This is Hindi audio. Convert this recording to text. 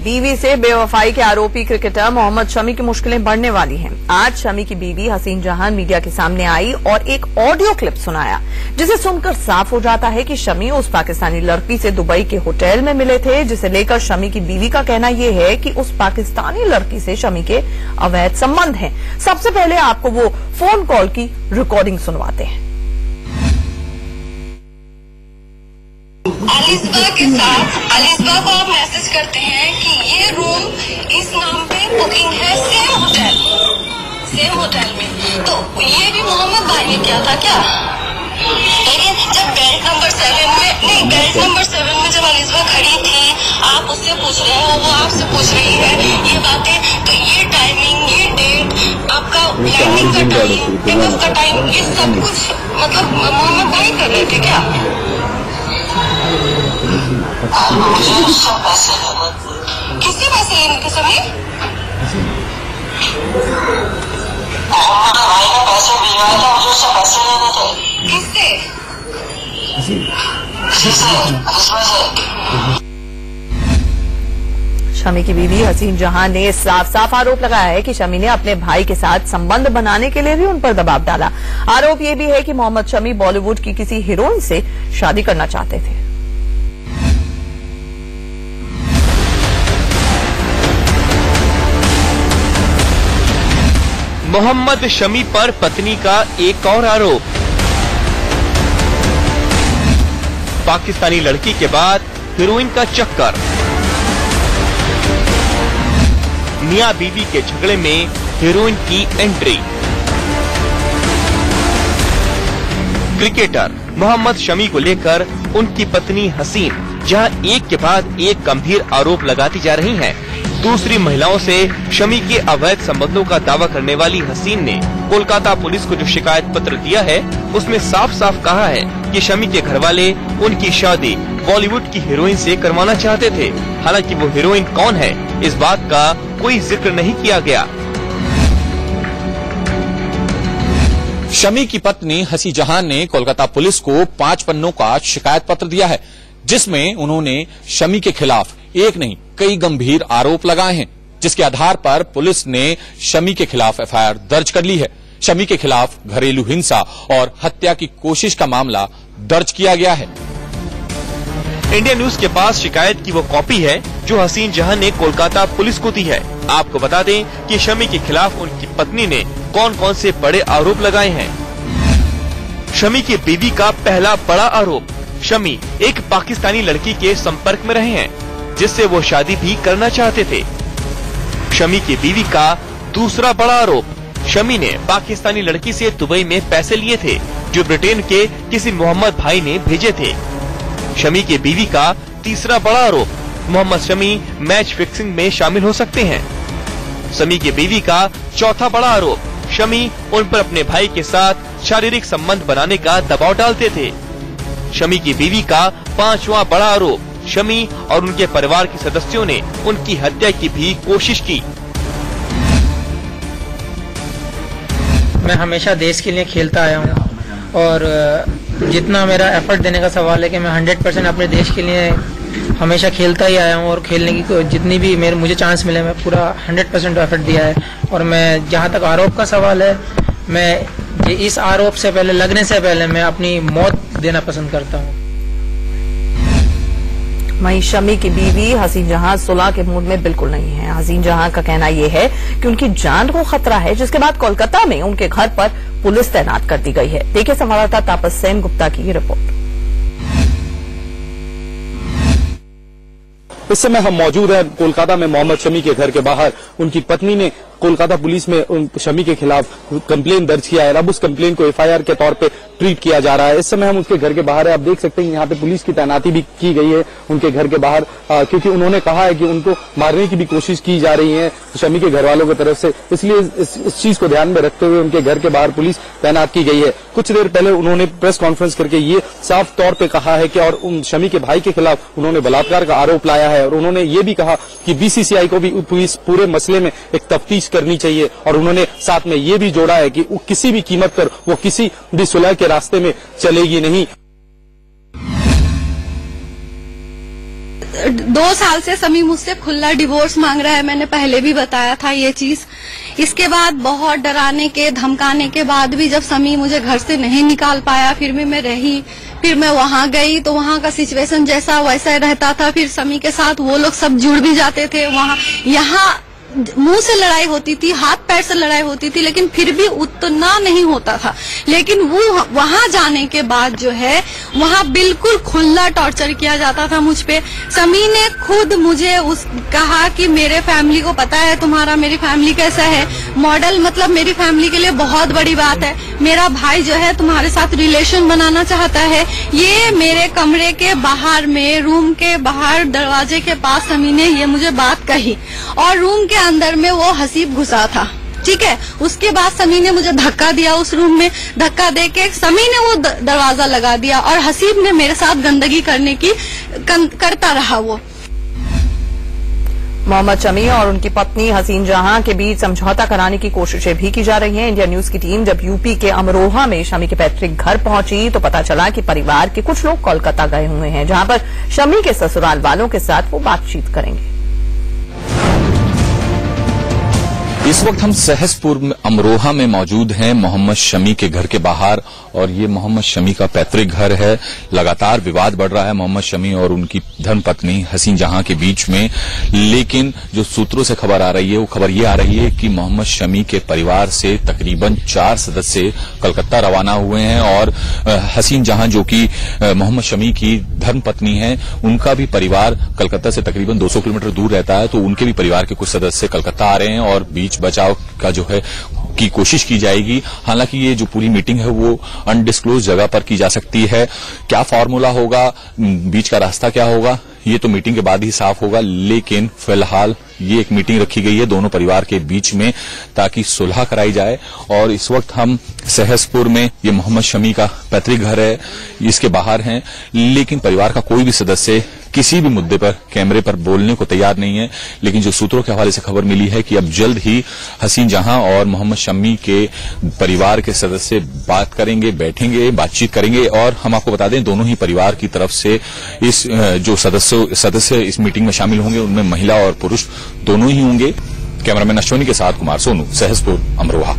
बीवी से बेवफाई के आरोपी क्रिकेटर मोहम्मद शमी की मुश्किलें बढ़ने वाली हैं। आज शमी की बीवी हसीन जहान मीडिया के सामने आई और एक ऑडियो क्लिप सुनाया, जिसे सुनकर साफ हो जाता है कि शमी उस पाकिस्तानी लड़की से दुबई के होटल में मिले थे, जिसे लेकर शमी की बीवी का कहना यह है कि उस पाकिस्तानी लड़की से शमी के अवैध संबंध हैं। सबसे पहले आपको वो फोन कॉल की रिकॉर्डिंग सुनवाते हैं। अलिस्बा के साथ अलिस्बा को आप मैसेज करते हैं कि ये रूम इस नाम पे बुकिंग है सेम होटल में। तो ये भी मोहम्मद भाई ने किया था क्या? लेकिन जब बेल्ट नंबर 7 में जब अलिस्बा खड़ी थी, आप उससे पूछ रहे हो, वो आपसे पूछ रही है ये बातें, तो ये टाइमिंग, ये डेट, आपका लैंडिंग का टाइम, पिकअप का टाइम, ये सब कुछ मतलब मोहम्मद भाई कर रहे थे क्या? किससे पैसे लेने के समय? भाई ने पैसे भिजवाए थे, मुझे उससे पैसे लेने थे। किससे? शमी की बीवी हसीन जहां ने साफ साफ आरोप लगाया है कि शमी ने अपने भाई के साथ संबंध बनाने के लिए भी उन पर दबाव डाला। आरोप यह भी है कि मोहम्मद शमी बॉलीवुड की किसी हीरोइन से शादी करना चाहते थे। मोहम्मद शमी पर पत्नी का एक और आरोप। पाकिस्तानी लड़की के बाद हीरोइन का चक्कर। मियां बीवी के झगड़े में हीरोइन की एंट्री। क्रिकेटर मोहम्मद शमी को लेकर उनकी पत्नी हसीन जहां एक के बाद एक गंभीर आरोप लगाती जा रही हैं, दूसरी महिलाओं से शमी के अवैध संबंधों का दावा करने वाली हसीन ने कोलकाता पुलिस को जो शिकायत पत्र दिया है, उसमें साफ साफ कहा है कि शमी के घरवाले उनकी शादी बॉलीवुड की हीरोइन से करवाना चाहते थे। हालांकि वो हीरोइन कौन है, इस बात का कोई जिक्र नहीं किया गया। शमी की पत्नी हसी जहान ने कोलकाता पुलिस को 5 पन्नों का शिकायत पत्र दिया है, जिसमें उन्होंने शमी के खिलाफ एक नहीं कई गंभीर आरोप लगाए हैं, जिसके आधार पर पुलिस ने शमी के खिलाफ एफआईआर दर्ज कर ली है। शमी के खिलाफ घरेलू हिंसा और हत्या की कोशिश का मामला दर्ज किया गया है। इंडिया न्यूज के पास शिकायत की वो कॉपी है जो हसीन जहां ने कोलकाता पुलिस को दी है। आपको बता दें कि शमी के खिलाफ उनकी पत्नी ने कौन कौन से बड़े आरोप लगाए हैं। शमी की बीवी का पहला बड़ा आरोप, शमी एक पाकिस्तानी लड़की के संपर्क में रहे हैं, जिससे वो शादी भी करना चाहते थे। शमी की बीवी का दूसरा बड़ा आरोप, शमी ने पाकिस्तानी लड़की से दुबई में पैसे लिए थे, जो ब्रिटेन के किसी मोहम्मद भाई ने भेजे थे। शमी की बीवी का तीसरा बड़ा आरोप, मोहम्मद शमी मैच फिक्सिंग में शामिल हो सकते हैं। शमी की बीवी का चौथा बड़ा आरोप, शमी उन पर अपने भाई के साथ शारीरिक संबंध बनाने का दबाव डालते थे। शमी की बीवी का पांचवा बड़ा आरोप, शमी और उनके परिवार के सदस्यों ने उनकी हत्या की भी कोशिश की। मैं हमेशा देश के लिए खेलता आया हूँ और जितना मेरा एफर्ट देने का सवाल है कि मैं 100% अपने देश के लिए हमेशा खेलता ही आया हूँ और खेलने की जितनी भी मुझे चांस मिले मैं पूरा 100% एफर्ट दिया है। और मैं जहाँ तक आरोप का सवाल है, मैं इस आरोप से पहले लगने से पहले मैं अपनी मौत देना पसंद करता हूँ। वहीं शमी की बीवी हसीन जहां सुलह के मूड में बिल्कुल नहीं है। हसीन जहां का कहना यह है कि उनकी जान को खतरा है, जिसके बाद कोलकाता में उनके घर पर पुलिस तैनात कर दी गई है। देखिए संवाददाता तापस सेन गुप्ता की रिपोर्ट। इस समय हम मौजूद हैं कोलकाता में मोहम्मद शमी के घर के बाहर। उनकी पत्नी ने कोलकाता पुलिस में शमी के खिलाफ कंप्लेन दर्ज किया है। अब उस कंप्लेन को एफआईआर के तौर पे ट्रीट किया जा रहा है। इस समय हम उसके घर के बाहर है। आप देख सकते हैं यहाँ पे पुलिस की तैनाती भी की गई है उनके घर के बाहर, क्योंकि उन्होंने कहा है कि उनको मारने की भी कोशिश की जा रही है शमी के घर वालों की तरफ से। इसलिए इस चीज को ध्यान में रखते हुए उनके घर के बाहर पुलिस तैनात की गई है। कुछ देर पहले उन्होंने प्रेस कॉन्फ्रेंस करके ये साफ तौर पर कहा है कि और शमी के भाई के खिलाफ उन्होंने बलात्कार का आरोप लाया है। और उन्होंने ये भी कहा कि बीसीसीआई को भी इस पूरे मसले में एक तफ्तीश करनी चाहिए। और उन्होंने साथ में ये भी जोड़ा है कि किसी भी कीमत पर वो किसी भी सुलह के रास्ते में चलेगी नहीं। 2 साल से समी मुझसे खुला डिवोर्स मांग रहा है। मैंने पहले भी बताया था ये चीज। इसके बाद बहुत डराने के धमकाने के बाद भी जब समी मुझे घर से नहीं निकाल पाया, फिर भी मैं रही। फिर मैं वहां गई तो वहां का सिचुएशन जैसा वैसा रहता था। फिर समी के साथ वो लोग सब जुड़ भी जाते थे। वहां यहाँ मुंह से लड़ाई होती थी, हाथ पैर से लड़ाई होती थी, लेकिन फिर भी उतना नहीं होता था। लेकिन वो वहां जाने के बाद जो है वहां बिल्कुल खुला टॉर्चर किया जाता था मुझ पे। समी ने खुद मुझे कहा कि मेरे फैमिली को पता है तुम्हारा, मेरी फैमिली कैसा है, मॉडल मतलब मेरी फैमिली के लिए बहुत बड़ी बात है। मेरा भाई जो है तुम्हारे साथ रिलेशन बनाना चाहता है। ये मेरे कमरे के बाहर में, रूम के बाहर दरवाजे के पास समी ने ये मुझे बात कही और रूम के अंदर में वो हसीब घुसा था। ठीक है, उसके बाद समी ने मुझे धक्का दिया। उस रूम में धक्का देके समी ने वो दरवाजा लगा दिया और हसीब ने मेरे साथ गंदगी करता रहा। वो मोहम्मद शमी और उनकी पत्नी हसीन जहां के बीच समझौता कराने की कोशिशें भी की जा रही हैं। इंडिया न्यूज की टीम जब यूपी के अमरोहा में शमी के पैतृक घर पहुंची तो पता चला कि परिवार के कुछ लोग कोलकाता गए हुए हैं, जहां पर शमी के ससुराल वालों के साथ वो बातचीत करेंगे। इस वक्त हम सहसपुर में अमरोहा में मौजूद हैं, मोहम्मद शमी के घर के बाहर, और ये मोहम्मद शमी का पैतृक घर है। लगातार विवाद बढ़ रहा है मोहम्मद शमी और उनकी धर्मपत्नी हसीन जहां के बीच में। लेकिन जो सूत्रों से खबर आ रही है वो खबर ये आ रही है कि मोहम्मद शमी के परिवार से तकरीबन 4 सदस्य कलकत्ता रवाना हुए हैं और हसीन जहां जो कि मोहम्मद शमी की धर्मपत्नी है, उनका भी परिवार कलकत्ता से तकरीबन 200 किलोमीटर दूर रहता है। तो उनके भी परिवार के कुछ सदस्य कलकत्ता आ रहे हैं और बीच बचाव का जो है की कोशिश की जाएगी। हालांकि ये जो पूरी मीटिंग है वो अनडिस्क्लोज जगह पर की जा सकती है। क्या फॉर्मूला होगा, बीच का रास्ता क्या होगा, ये तो मीटिंग के बाद ही साफ होगा। लेकिन फिलहाल ये एक मीटिंग रखी गई है दोनों परिवार के बीच में ताकि सुलह कराई जाए। और इस वक्त हम सहसपुर में, ये मोहम्मद शमी का पैतृक घर है, इसके बाहर हैं। लेकिन परिवार का कोई भी सदस्य किसी भी मुद्दे पर कैमरे पर बोलने को तैयार नहीं है। लेकिन जो सूत्रों के हवाले से खबर मिली है कि अब जल्द ही हसीन जहां और मोहम्मद शमी के परिवार के सदस्य बात करेंगे, बैठेंगे, बातचीत करेंगे। और हम आपको बता दें दोनों ही परिवार की तरफ से इस जो सदस्य इस मीटिंग में शामिल होंगे उनमें महिला और पुरुष दोनों ही होंगे। कैमरामैन अश्विनी के साथ कुमार सोनू, सहसपुर, अमरोहा।